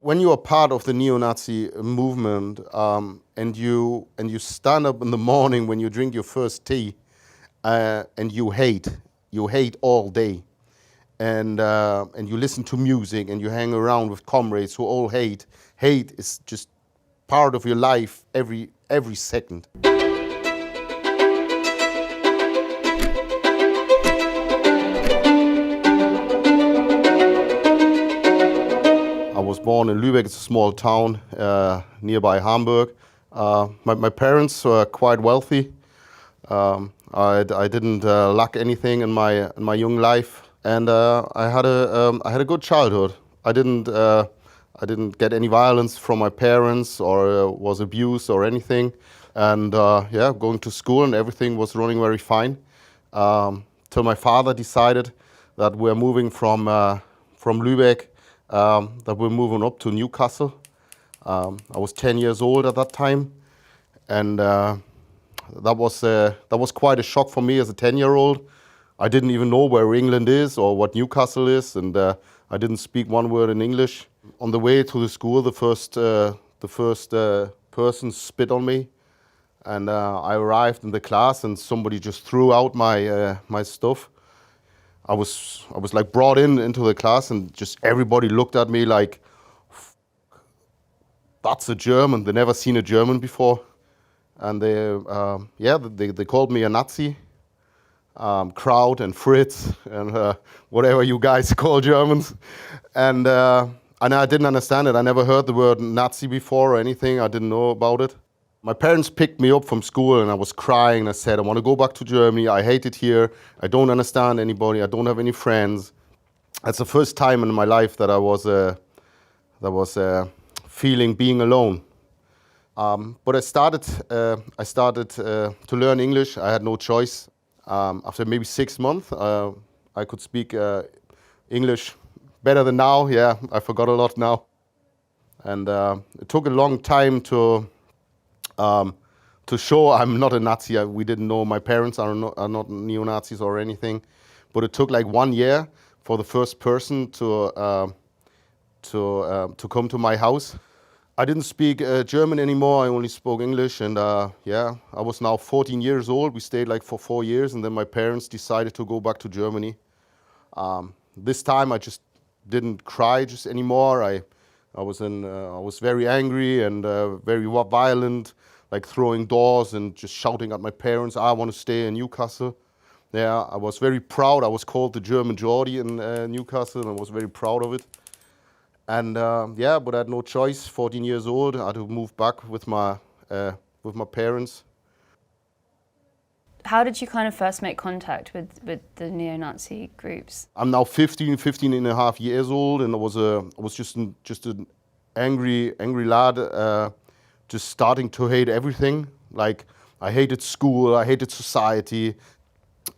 When you are part of the neo-Nazi movement, and you stand up in the morning when you drink your first tea, and you hate all day, and you listen to music and you hang around with comrades who all hate. Hate is just part of your life every second. I was born in Lübeck. It's a small town nearby Hamburg. My parents were quite wealthy. I didn't lack anything in my young life, and I had a good childhood. I didn't get any violence from my parents or was abused or anything. And yeah, going to school and everything was running very fine. Till my father decided that we're moving from Lübeck, that we're moving up to Newcastle. I was 10 years old at that time, and that was quite a shock for me as a 10-year-old. I didn't even know where England is or what Newcastle is, and I didn't speak one word in English. On the way to the school, the first person spit on me, and I arrived in the class, and somebody just threw out my stuff. I was like brought into the class, and just everybody looked at me like, that's a German. They never seen a German before, and they called me a Nazi. Kraut and Fritz and whatever you guys call Germans, and I didn't understand it. I never heard the word Nazi before or anything. I didn't know about it. My parents picked me up from school, and I was crying. I said, I want to go back to Germany. I hate it here. I don't understand anybody. I don't have any friends. That's the first time in my life that I was feeling being alone. But I started to learn English. I had no choice. After maybe 6 months, I could speak English better than now. Yeah, I forgot a lot now. And it took a long time to show I'm not a Nazi. We didn't know. My parents are not neo-Nazis or anything. But it took like 1 year for the first person to come to my house. I didn't speak German anymore. I only spoke English, and yeah, I was now 14 years old. We stayed like for 4 years, and then my parents decided to go back to Germany. This time I just didn't cry just anymore. I was very angry and very violent, like throwing doors and just shouting at my parents, I want to stay in Newcastle. Yeah, I was very proud. I was called the German Geordie in Newcastle, and I was very proud of it. And yeah, but I had no choice. 14 years old, I had to move back with my parents. How did you kind of first make contact with the neo-Nazi groups? I'm now 15 and a half years old, and I was just an angry lad, just starting to hate everything. Like, I hated school, I hated society,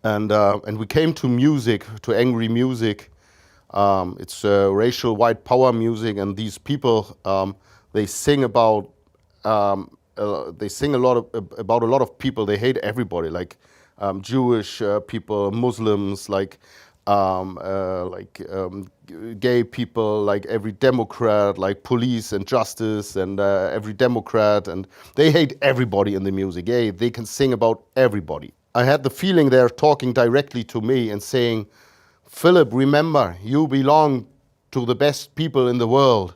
and we came to music, to angry music. It's racial white power music, and these people, they sing about about a lot of people. They hate everybody, like Jewish people, Muslims, like gay people, like every Democrat, like police and justice, and every Democrat, and they hate everybody in the music. Yeah, they can sing about everybody. I had the feeling they're talking directly to me and saying, Philip, remember, you belong to the best people in the world.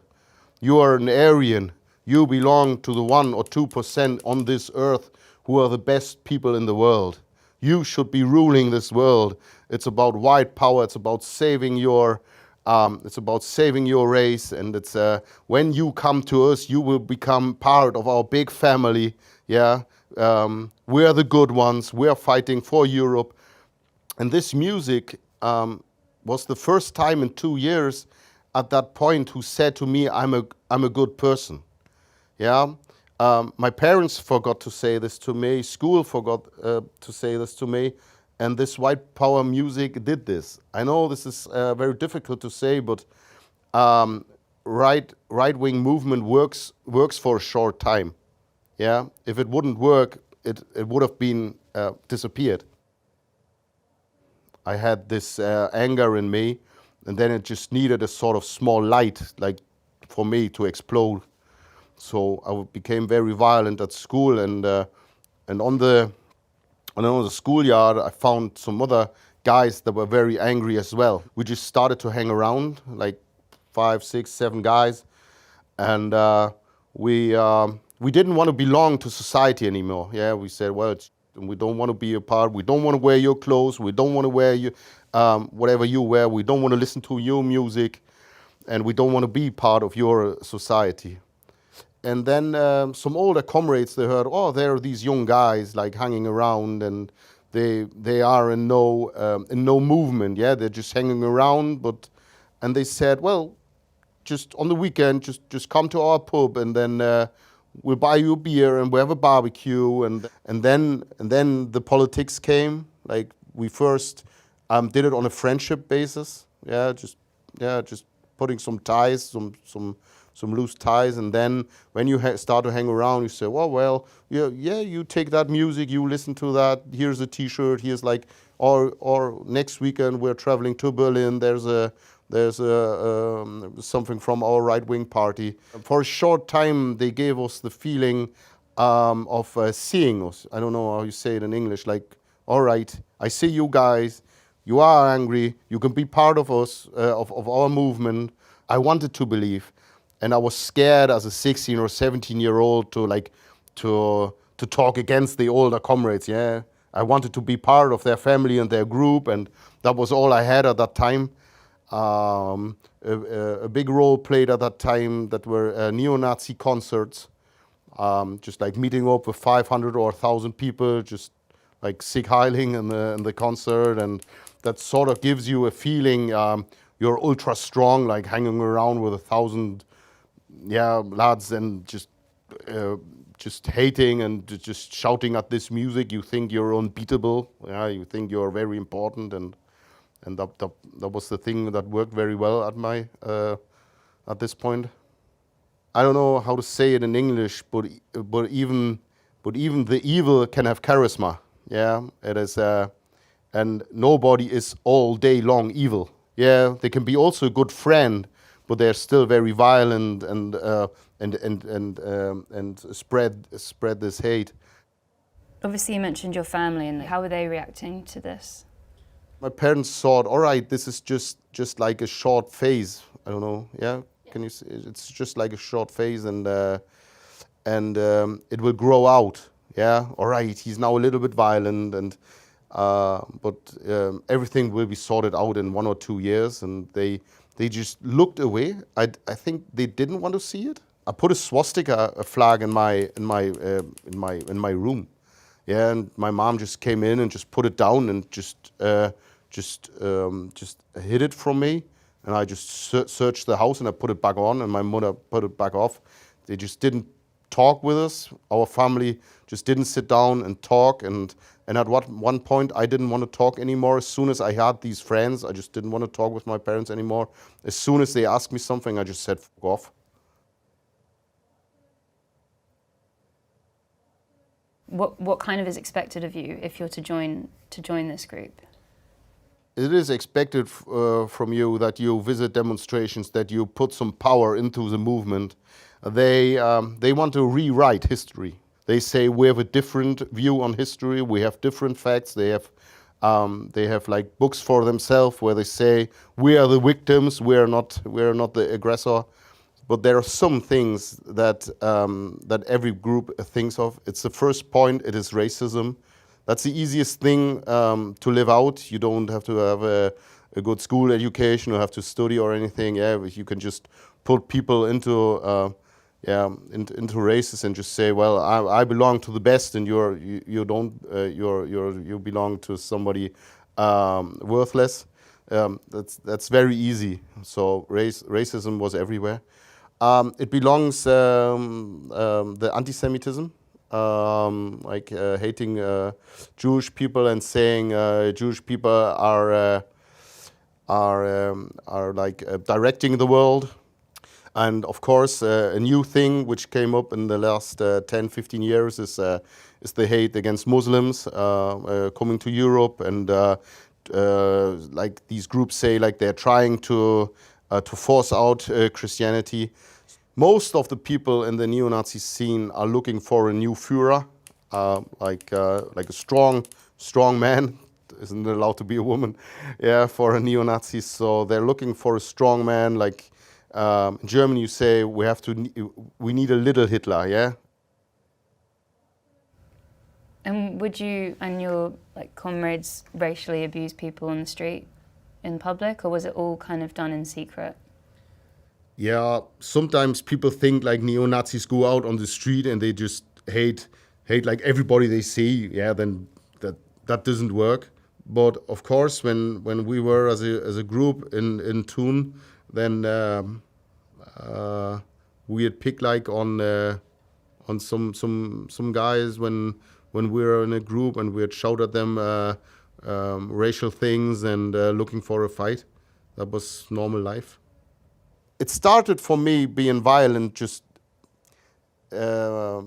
You are an Aryan. You belong to the 1 or 2% on this earth who are the best people in the world. You should be ruling this world. It's about white power. It's about saving your race. And it's when you come to us, you will become part of our big family. Yeah, we are the good ones. We are fighting for Europe. And this music was the first time in 2 years at that point who said to me, I'm a good person. Yeah, my parents forgot to say this to me. School forgot to say this to me, and this white power music did this. I know this is very difficult to say, but right-wing movement works for a short time. Yeah, if it wouldn't work, it would have been disappeared. I had this anger in me, and then it just needed a sort of small light, like for me to explode. So I became very violent at school, and on the schoolyard, I found some other guys that were very angry as well. We just started to hang around, like 5, 6, 7 guys, and we didn't want to belong to society anymore. Yeah, we said, well, we don't want to be a part. We don't want to wear your clothes. We don't want to wear you whatever you wear. We don't want to listen to your music, and we don't want to be part of your society. And then some older comrades, they heard, oh, there are these young guys like hanging around, and they are in no movement. Yeah, they're just hanging around. And they said, well, just on the weekend, just come to our pub, and then we'll buy you a beer, and we'll have a barbecue. And then the politics came. Like, we first did it on a friendship basis. Just putting some ties, some loose ties, and then when you start to hang around, you say, well, you take that music, you listen to that. Here's a T-shirt. Here's like, or next weekend we're traveling to Berlin. There's something from our right-wing party. For a short time, they gave us the feeling of seeing us. I don't know how you say it in English. Like, all right, I see you guys. You are angry. You can be part of us, of our movement. I wanted to believe, and I was scared as a 16 or 17-year-old to talk against the older comrades. Yeah, I wanted to be part of their family and their group, and that was all I had at that time. A big role played at that time that were neo-Nazi concerts, just like meeting up with 500 or 1,000 people, just like Sig Heiling in the concert, and that sort of gives you a feeling you're ultra strong, like hanging around with 1,000 lads and just hating and just shouting at this music. You think you're unbeatable. Yeah, you think you're very important, and that was the thing that worked very well at this point. I don't know how to say it in English, but even the evil can have charisma. Yeah, it is, and nobody is all day long evil. Yeah, they can be also a good friend, but they're still very violent and spread this hate. Obviously, you mentioned your family, and how were they reacting to this? My parents thought, all right, this is just like a short phase. I don't know. Yeah, can you see? It's just like a short phase, and it will grow out. Yeah, all right. He's now a little bit violent, and but everything will be sorted out in 1 or 2 years. And they just looked away. I think they didn't want to see it. I put a swastika, a flag in my room. Yeah, and my mom just came in and just put it down and just hid it from me. And I just searched the house and I put it back on, and my mother put it back off. They just didn't talk with us. Our family just didn't sit down and talk. And at one point, I didn't want to talk anymore. As soon as I had these friends, I just didn't want to talk with my parents anymore. As soon as they asked me something, I just said, fuck off. What kind of is expected of you if you're to join this group? It is expected from you that you visit demonstrations, that you put some power into the movement. They want to rewrite history. They say we have a different view on history. We have different facts. They have like books for themselves where they say we are the victims. We are not the aggressor. But there are some things that every group thinks of. It's the first point. It is racism. That's the easiest thing to live out. You don't have to have a good school education or have to study or anything. Yeah, you can just put people into races and just say, well, I belong to the best, and you don't. You belong to somebody worthless. That's very easy. So racism was everywhere. It belongs the anti-Semitism. Hating Jewish people and saying Jewish people are directing the world. And of course, a new thing which came up in the last 10-15 years is the hate against Muslims coming to Europe, and like these groups say, like they're trying to force out Christianity. Most of the people in the neo-Nazi scene are looking for a new Führer, like a strong man. Isn't allowed to be a woman, yeah, for a neo-Nazi. So they're looking for a strong man. Like in Germany, you say we need a little Hitler, yeah. And would you and your comrades racially abuse people on the street in public, or was it all kind of done in secret? Yeah, sometimes people think like neo-Nazis go out on the street and they just hate like everybody they see. Yeah, then that doesn't work. But of course, when we were as a group in Thun, then we had picked like on some guys when we were in a group, and we had shouted at them racial things and looking for a fight. That was normal life. It started for me being violent. Just it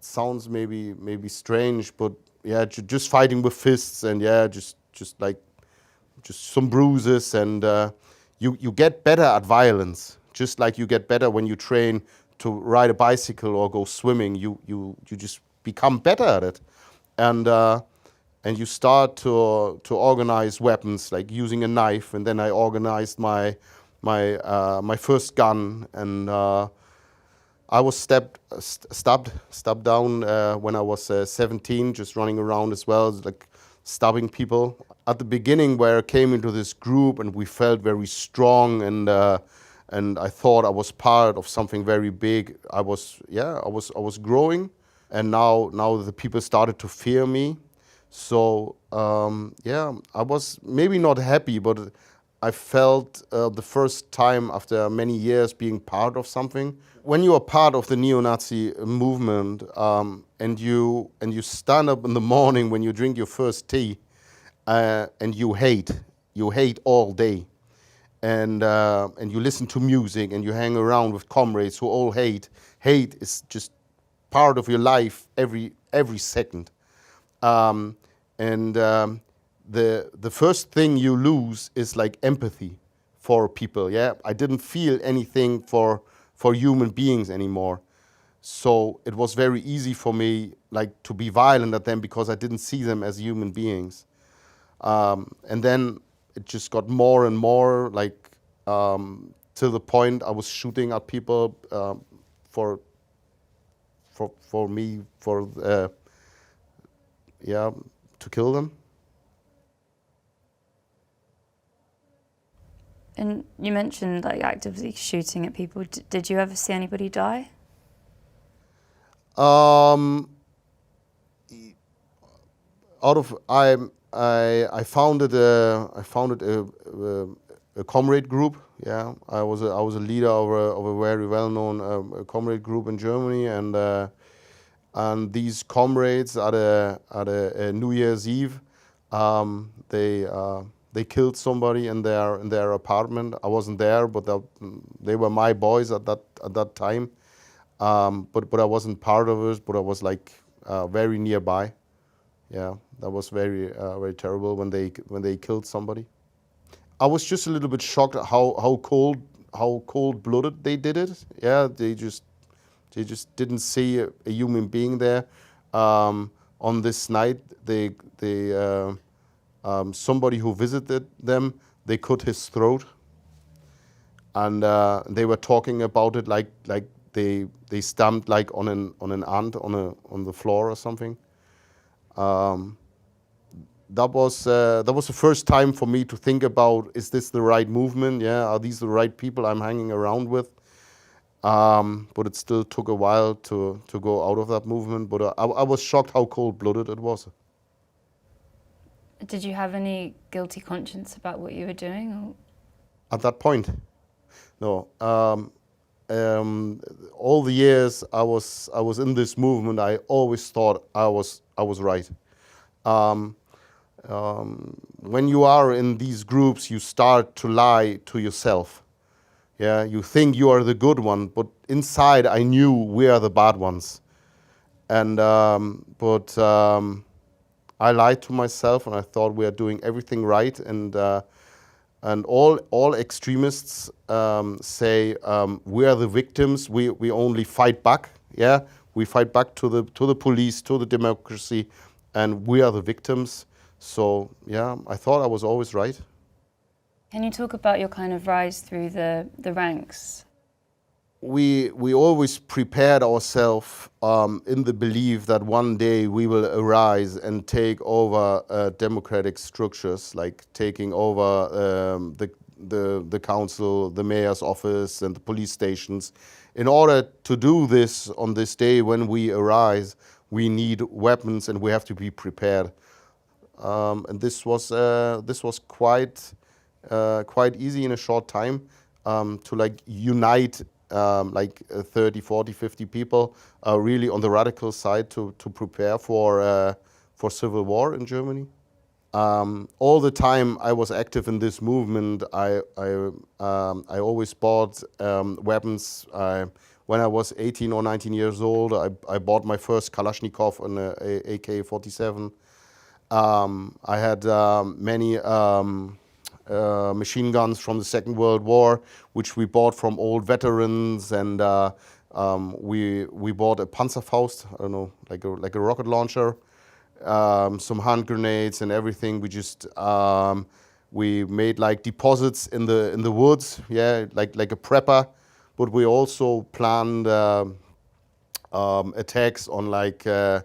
sounds maybe strange, but yeah, just fighting with fists, and yeah, just some bruises, and you get better at violence. Just like you get better when you train to ride a bicycle or go swimming, you just become better at it, and you start to organize weapons, like using a knife. And then I organized my first gun, and I was stabbed down when I was 17, just running around as well, like stabbing people. At the beginning, where I came into this group and we felt very strong, and I thought I was part of something very big. I was growing, and now the people started to fear me. So I was maybe not happy, but I felt the first time after many years being part of something. When you are part of the neo-Nazi movement, and you stand up in the morning when you drink your first tea, and you hate all day, and you listen to music, and you hang around with comrades who all hate. Hate is just part of your life every second. The first thing you lose is like empathy for people. Yeah, I didn't feel anything for human beings anymore. So it was very easy for me like to be violent at them, because I didn't see them as human beings. And then it just got more and more, like to the point I was shooting at people to kill them. And you mentioned like actively shooting at people. Did you ever see anybody die? I founded a comrade group. Yeah, I was a leader of a very well-known comrade group in Germany, and these comrades at a New Year's Eve, they killed somebody in their apartment. I wasn't there, but they were my boys at that time. But I wasn't part of it. But I was like very nearby. Yeah, that was very terrible when they killed somebody. I was just a little bit shocked at how cold-blooded they did it. Yeah, they just didn't see a human being there. On this night, somebody who visited them, they cut his throat, and they were talking about it like they stamped like on an ant on the floor or something. That was the first time for me to think about, is this the right movement? Yeah, are these the right people I'm hanging around with? But it still took a while to go out of that movement. But I was shocked how cold-blooded it was. Did you have any guilty conscience about what you were doing? Or? At that point, no. All the years I was in this movement, I always thought I was right. When you are in these groups, you start to lie to yourself. Yeah, you think you are the good one, but inside I knew we are the bad ones. And I lied to myself, and I thought we are doing everything right. And And all extremists say we are the victims. We only fight back. Yeah, we fight back to the police, to the democracy, and we are the victims. So yeah, I thought I was always right. Can you talk about your kind of rise through the ranks? We always prepared ourselves in the belief that one day we will arise and take over democratic structures, like taking over the council, the mayor's office, and the police stations. In order to do this on this day when we arise, we need weapons and we have to be prepared. And this was quite easy in a short time to like unite like 30, 40, 50 people really on the radical side to prepare for civil war in Germany. All the time I was active in this movement, I always bought weapons. When I was 18 or 19 years old, I bought my first Kalashnikov and a AK-47. I had many machine guns from the Second World War, which we bought from old veterans, and we bought a Panzerfaust, I don't know, like a rocket launcher, some hand grenades and everything. We just we made like deposits in the woods, yeah, like a prepper, but we also planned attacks on like I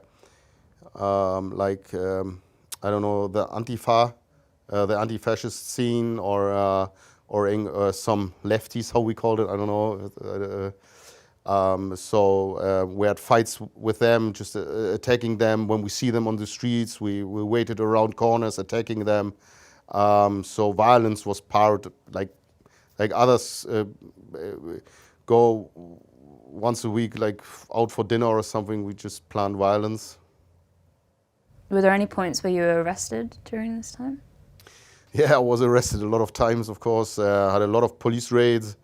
don't know, the Antifa. The anti-fascist scene, or some lefties, how we called it, I don't know. So we had fights with them, just attacking them. When we see them on the streets, we waited around corners, attacking them. So violence was part, like others go once a week, like out for dinner or something. We just planned violence. Were there any points where you were arrested during this time? Yeah, I was arrested a lot of times, of course. I had a lot of police raids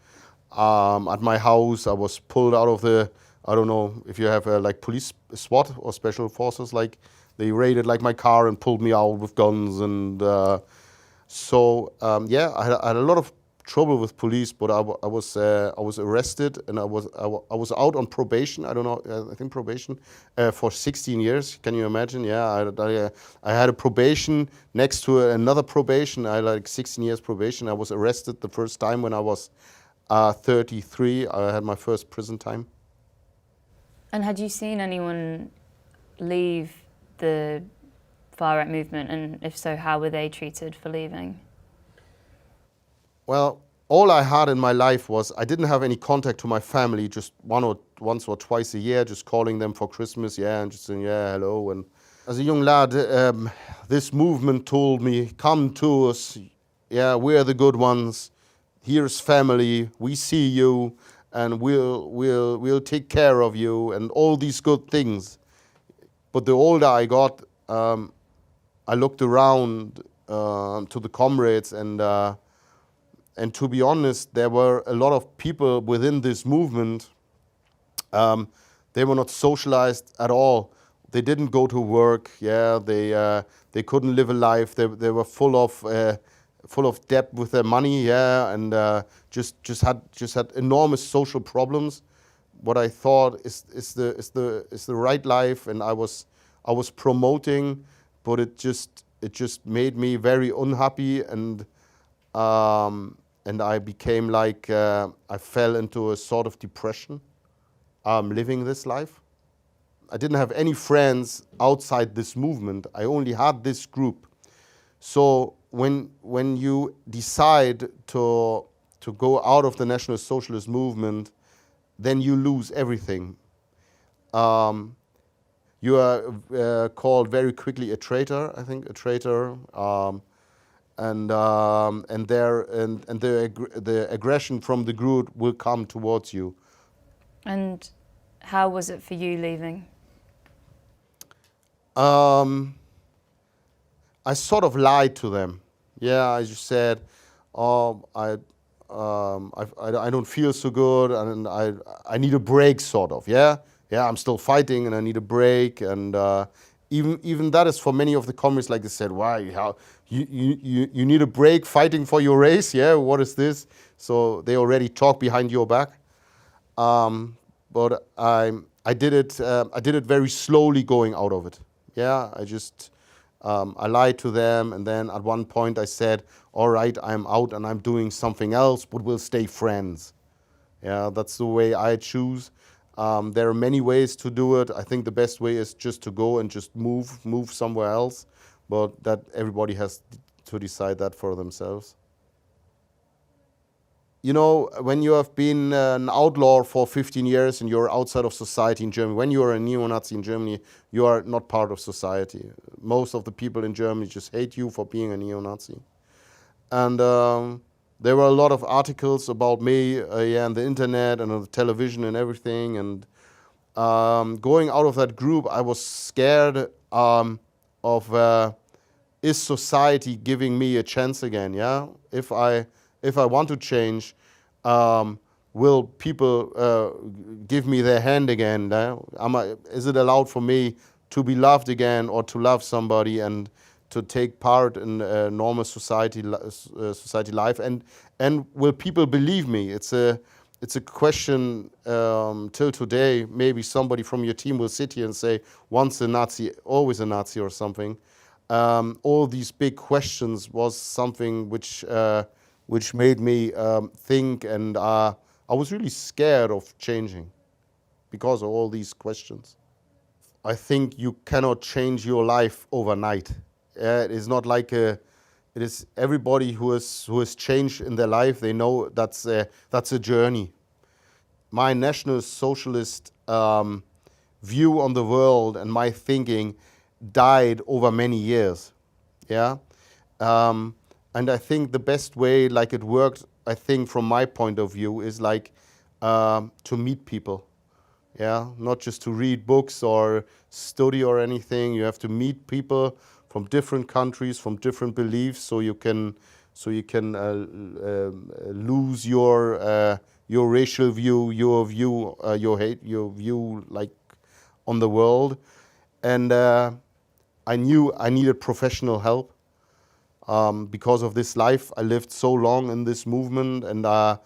at my house. I was pulled out of the, I don't know if you have like police SWAT or special forces, like they raided like my car and pulled me out with guns. And yeah, I had a lot of trouble with police, but I was arrested, and I was out on probation. I don't know, I think probation for 16 years. Can you imagine? Yeah, I had a probation next to another probation. I had like 16 years probation. I was arrested the first time when I was 33. I had my first prison time. And had you seen anyone leave the far-right movement, and if so, how were they treated for leaving? Well, all I had in my life was I didn't have any contact to my family, just once or twice a year, just calling them for Christmas, yeah, and just saying, yeah, hello. And as a young lad, this movement told me, come to us, yeah, we're the good ones, here's family, we see you, and we'll take care of you, and all these good things. But the older I got, I looked around to the comrades, and to be honest, there were a lot of people within this movement. They were not socialized at all. They didn't go to work. Yeah, they couldn't live a life. They were full of debt with their money. Yeah, and just had enormous social problems. What I thought is the right life, and I was promoting, but it just made me very unhappy, and I became like, I fell into a sort of depression living this life. I didn't have any friends outside this movement. I only had this group. So when you decide to go out of the National Socialist movement, then you lose everything. You are called very quickly a traitor, I think, a traitor. And the aggression from the group will come towards you. And how was it for you leaving? I sort of lied to them. Yeah, I just said, oh, I don't feel so good, and I need a break, sort of. Yeah, I'm still fighting, and I need a break. And even that is for many of the comrades, like they said, why, how, you need a break fighting for your race, yeah, what is this? So they already talk behind your back. But I did it very slowly going out of it. Yeah, I lied to them, and then at one point I said, all right, I'm out and I'm doing something else, but we'll stay friends. Yeah, that's the way I choose. There are many ways to do it. I think the best way is just to go and just move somewhere else, but that everybody has to decide that for themselves. You know, when you have been an outlaw for 15 years and you're outside of society in Germany, when you are a neo-Nazi in Germany, you are not part of society. Most of the people in Germany just hate you for being a neo-Nazi. And there were a lot of articles about me on the internet and on the television and everything. And going out of that group, I was scared of is society giving me a chance again? Yeah, if I want to change, will people give me their hand again? Is it allowed for me to be loved again, or to love somebody and to take part in normal society life? And will people believe me? It's a question till today. Maybe somebody from your team will sit here and say, once a Nazi, always a Nazi, or something. All these big questions was something which made me think, and I was really scared of changing because of all these questions. I think you cannot change your life overnight. It is not like it is everybody who has changed in their life. They know that's a journey. My National Socialist view on the world and my thinking died over many years. Yeah. And I think the best way, like it worked, I think from my point of view, is like to meet people. Yeah, not just to read books or study or anything. You have to meet people from different countries, from different beliefs, so you can lose your racial view, your view like on the world. And I knew I needed professional help. Because of this life, I lived so long in this movement, and I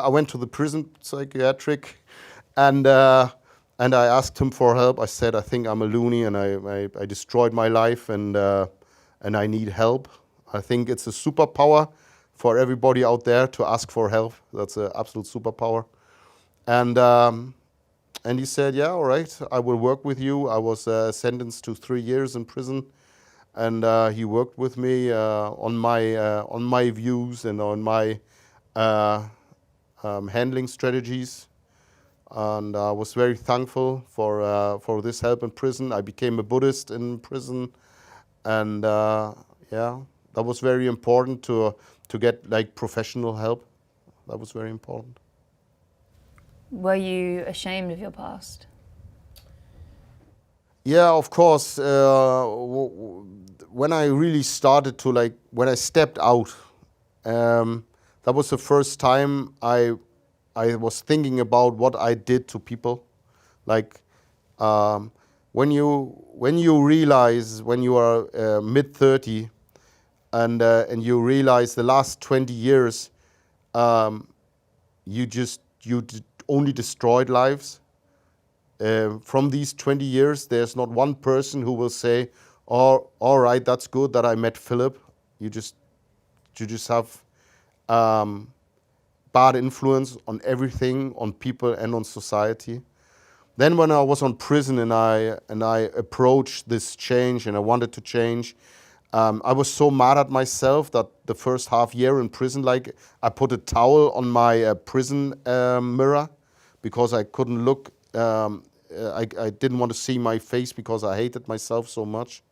went to the prison psychiatric, and I asked him for help. I said, I think I'm a loony, and I destroyed my life, and I need help. I think it's a superpower for everybody out there to ask for help. That's an absolute superpower. And he said, yeah, all right, I will work with you. I was sentenced to 3 years in prison. And he worked with me on my views and on my handling strategies, and I was very thankful for this help in prison. I became a Buddhist in prison, and that was very important to get like professional help. That was very important. Were you ashamed of your past? Yeah, of course. When I really started to when I stepped out, that was the first time I was thinking about what I did to people. Like when you realize when you are mid-30 and you realize the last 20 years you only destroyed lives. From these 20 years, there's not one person who will say, "Oh, all right, that's good that I met Philip." You just have bad influence on everything, on people and on society. Then when I was on prison and I approached this change and I wanted to change, I was so mad at myself that the first half year in prison, like I put a towel on my prison mirror because I couldn't look. I didn't want to see my face because I hated myself so much.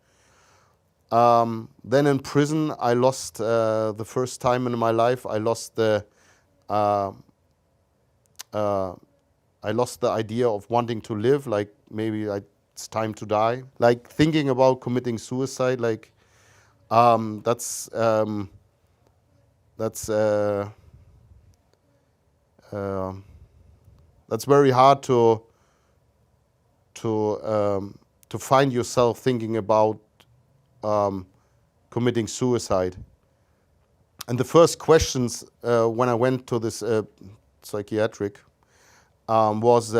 Then in prison, I lost the first time in my life. I lost the idea of wanting to live. Like maybe it's time to die. Like thinking about committing suicide. Like that's very hard to to find yourself thinking about committing suicide. And the first questions when I went to this psychiatric was,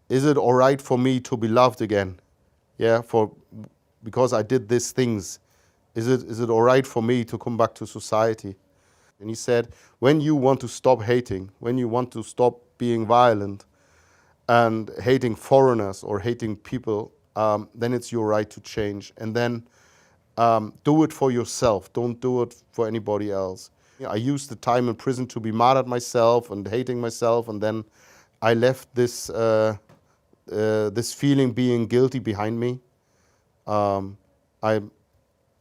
is it all right for me to be loved again? Yeah, because I did these things. Is it all right for me to come back to society? And he said, when you want to stop hating, when you want to stop being violent and hating foreigners or hating people, then it's your right to change. And then do it for yourself. Don't do it for anybody else. I used the time in prison to be mad at myself and hating myself, and then I left this this feeling being guilty behind me.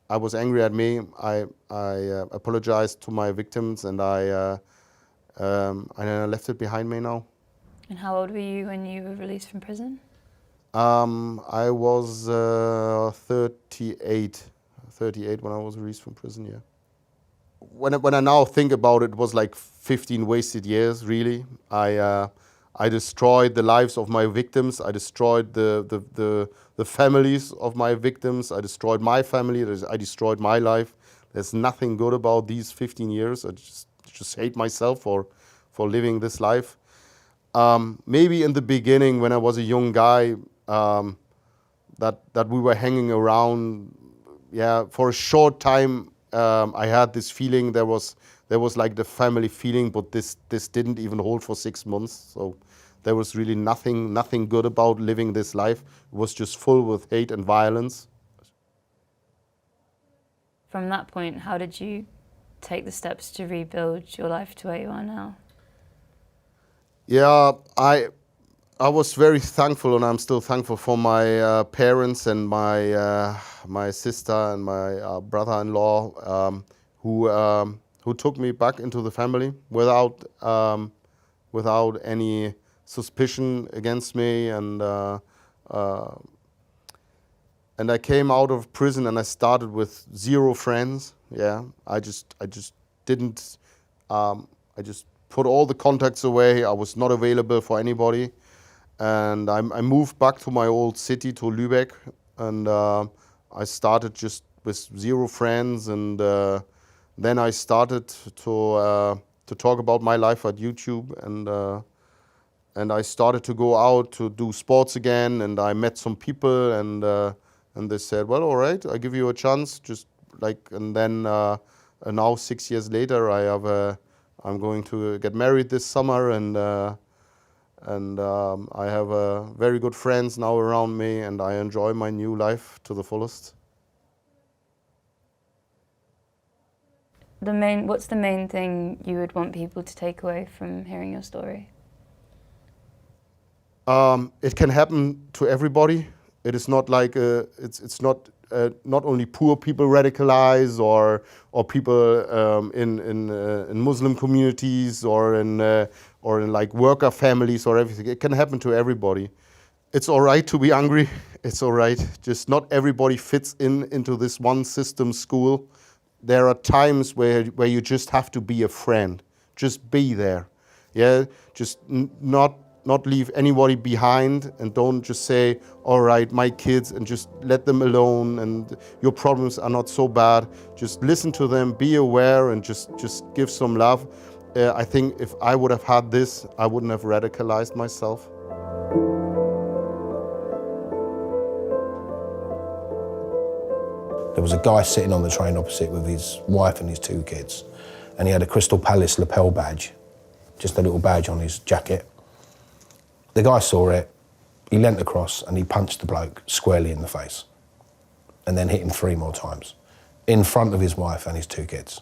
I was angry at me. I apologized to my victims, and I left it behind me now. And how old were you when you were released from prison? I was 38 when I was released from prison, yeah. When I now think about it, it was like 15 wasted years, really. I destroyed the lives of my victims. I destroyed the families of my victims. I destroyed my family. I destroyed my life. There's nothing good about these 15 years. I just hate myself for living this life. Maybe in the beginning, when I was a young guy, that we were hanging around, yeah, for a short time. I had this feeling there was like the family feeling, but this didn't even hold for 6 months. So there was really nothing good about living this life. It was just full with hate and violence. From that point, how did you take the steps to rebuild your life to where you are now? Yeah, I was very thankful, and I'm still thankful for my parents and my sister and my brother-in-law who took me back into the family without any suspicion against me, and I came out of prison and I started with 0 friends. Yeah, I just didn't. I just put all the contacts away. I was not available for anybody. And I moved back to my old city, to Lübeck, and I started just with 0 friends, and then I started to talk about my life at YouTube, and I started to go out to do sports again, and I met some people, and they said, well, all right, I give you a chance, just like, and then now 6 years later, I'm going to get married this summer, and I have very good friends now around me, and I enjoy my new life to the fullest. What's the main thing you would want people to take away from hearing your story? It can happen to everybody. It is not like it's not only poor people radicalize, or people in Muslim communities, or in like worker families or everything. It can happen to everybody. It's all right to be angry. It's all right. Just not everybody fits into this one system school. There are times where you just have to be a friend. Just be there. Yeah. Just not leave anybody behind, and don't just say, all right, my kids, and just let them alone, and your problems are not so bad. Just listen to them, be aware, and just give some love. I think if I would have had this, I wouldn't have radicalized myself. There was a guy sitting on the train opposite with his wife and his 2 kids, and he had a Crystal Palace lapel badge, just a little badge on his jacket. The guy saw it, he leant across and he punched the bloke squarely in the face, and then hit him 3 more times, in front of his wife and his 2 kids.